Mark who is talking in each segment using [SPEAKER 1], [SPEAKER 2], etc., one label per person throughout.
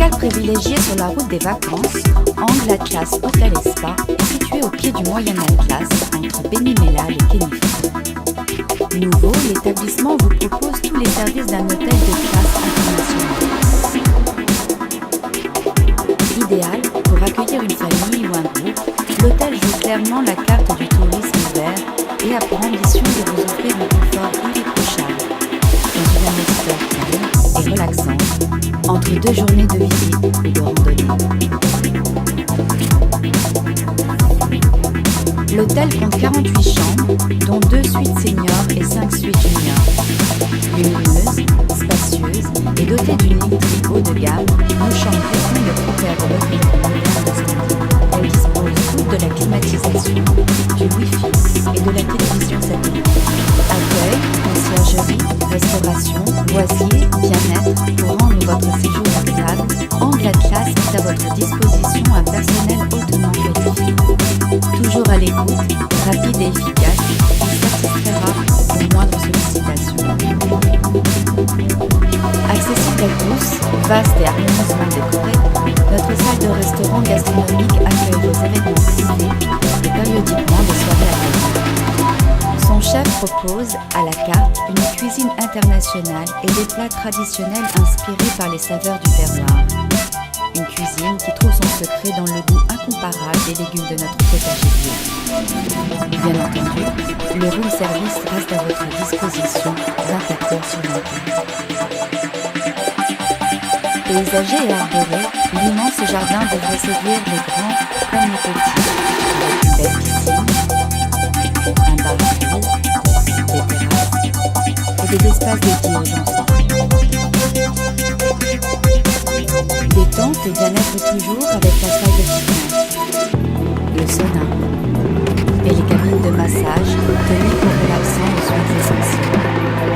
[SPEAKER 1] escale privilégiée sur la route des vacances, Angle Atlas Hôtel et Spa est situé au pied du Moyen Atlas entre Benimélal et Kenifou. Nouveau, l'établissement vous propose tous les services d'un hôtel de classe internationale. Idéal pour accueillir une famille ou un groupe, l'hôtel joue clairement la carte du tourisme vert et a pour ambition de vous offrir un confort irréprochable dans une atmosphère calme et relaxante entre 2 journées de visite ou de randonnée. L'hôtel compte 48 chambres, dont 2 suites seniors et 5 suites juniors. Lumineuses, spacieuses et dotées d'une literie haut de gamme, nos chambres répondent aux critères de l'hôtel moderne de Scandinavie. Elles disposent toutes de la climatisation, du Wi-Fi et de la télévision satellite. Accueil, conciergerie, restauration, loisirs, bien-être, pour rendre votre séjour agréable, Angle Atlas est à votre disposition un personnel hautement qualifié. Toujours à l'écoute, rapide et efficace, il satisfera aux moindres sollicitations. Accessible à tous, vaste et harmonieusement décorée, notre salle de restaurant gastronomique accueille vos événements privés et périodiquement des soirées à thème. Son chef propose, à la carte, une cuisine internationale et des plats traditionnels inspirés par les saveurs du terroir. Une cuisine qui trouve son secret dans le goût incomparable des légumes de notre potager bio. Bien entendu, le room service reste à votre disposition 24 heures sur 24. Paysager et arboré, l'immense jardin devrait séduire les grands comme les petits, avec une belle piscine, un bar grill, des terrasses et des espaces dédiés aux enfants. Détente et bien-être toujours avec la salle de fitness, le sauna et les cabines de massage tenues pour relaxant aux soins essentiels.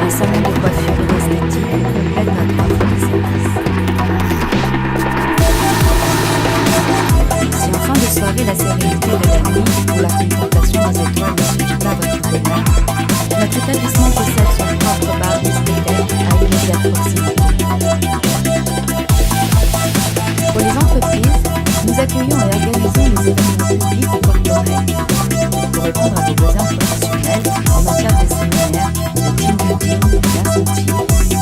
[SPEAKER 1] Un salon de coiffure et d'esthétique complète notre offre de service. Si en fin de soirée la sérénité de la nuit ou la contemplation des étoiles ne suffit pas à votre bonheur, notre établissement possède son propre bar discothèque à immédiate proximité. Pour les entreprises, nous accueillons et organisons les événements publics ou corporels. Pour répondre à vos besoins professionnels en matière de séminaires, de team building, d'incentives,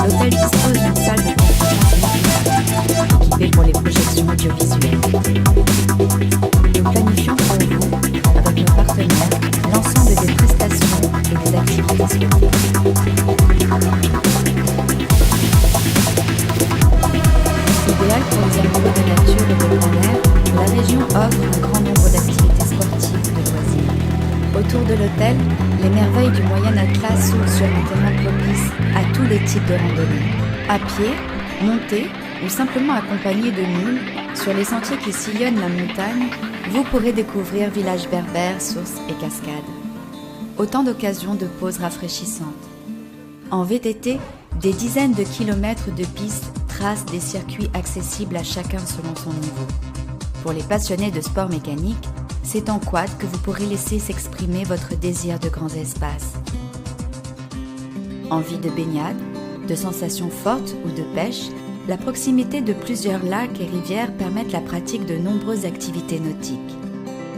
[SPEAKER 1] l'hôtel dispose d'une salle de conférence multimédia équipée pour les projections audiovisuelles. Nous planifions pour vous, avec nos partenaires, l'ensemble des prestations et des activités souhaitées. Idéal pour les amoureux de nature et de plein air, la région offre un grand nombre d'activités sportives et de loisirs. Autour de l'hôtel, les merveilles du Moyen Atlas s'ouvrent sur un terrain propice à tous les types de randonnées. À pied, montée ou simplement accompagné de mules, sur les sentiers qui sillonnent la montagne, vous pourrez découvrir villages berbères, sources et cascades. Autant d'occasions de pauses rafraîchissantes. En VTT, des dizaines de kilomètres de pistes tracent des circuits accessibles à chacun selon son niveau. Pour les passionnés de sport mécanique, c'est en quad que vous pourrez laisser s'exprimer votre désir de grands espaces. Envie de baignade, de sensations fortes ou de pêche, la proximité de plusieurs lacs et rivières permettent la pratique de nombreuses activités nautiques.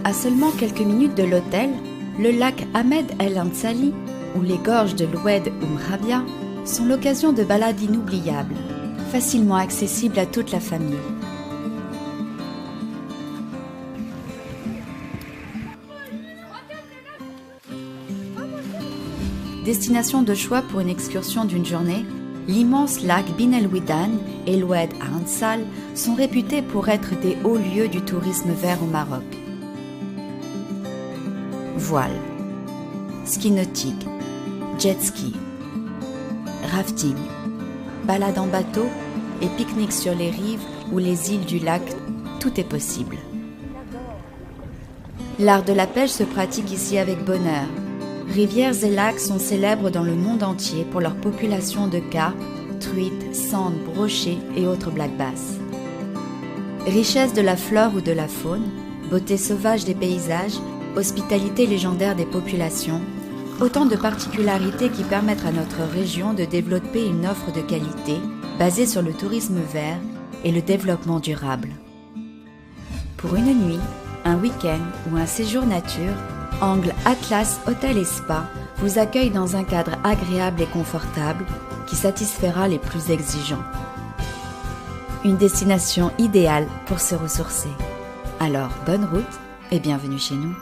[SPEAKER 1] À seulement quelques minutes de l'hôtel, le lac Ahmed El Ansali ou les gorges de l'Oued Rabia sont l'occasion de balades inoubliables, facilement accessibles à toute la famille. Destination de choix pour une excursion d'une journée, l'immense lac Bin El Ouidan et l'Oued Ansal sont réputés pour être des hauts lieux du tourisme vert au Maroc. Voile, ski nautique, jet ski, rafting, balade en bateau et pique-nique sur les rives ou les îles du lac, tout est possible. L'art de la pêche se pratique ici avec bonheur. Rivières et lacs sont célèbres dans le monde entier pour leur population de carpes, truites, sandes, brochets et autres black bass. Richesse de la flore ou de la faune, beauté sauvage des paysages, hospitalité légendaire des populations, autant de particularités qui permettent à notre région de développer une offre de qualité basée sur le tourisme vert et le développement durable. Pour une nuit, un week-end ou un séjour nature, Angle Atlas Hôtel et Spa vous accueille dans un cadre agréable et confortable qui satisfera les plus exigeants. Une destination idéale pour se ressourcer. Alors, bonne route et bienvenue chez nous.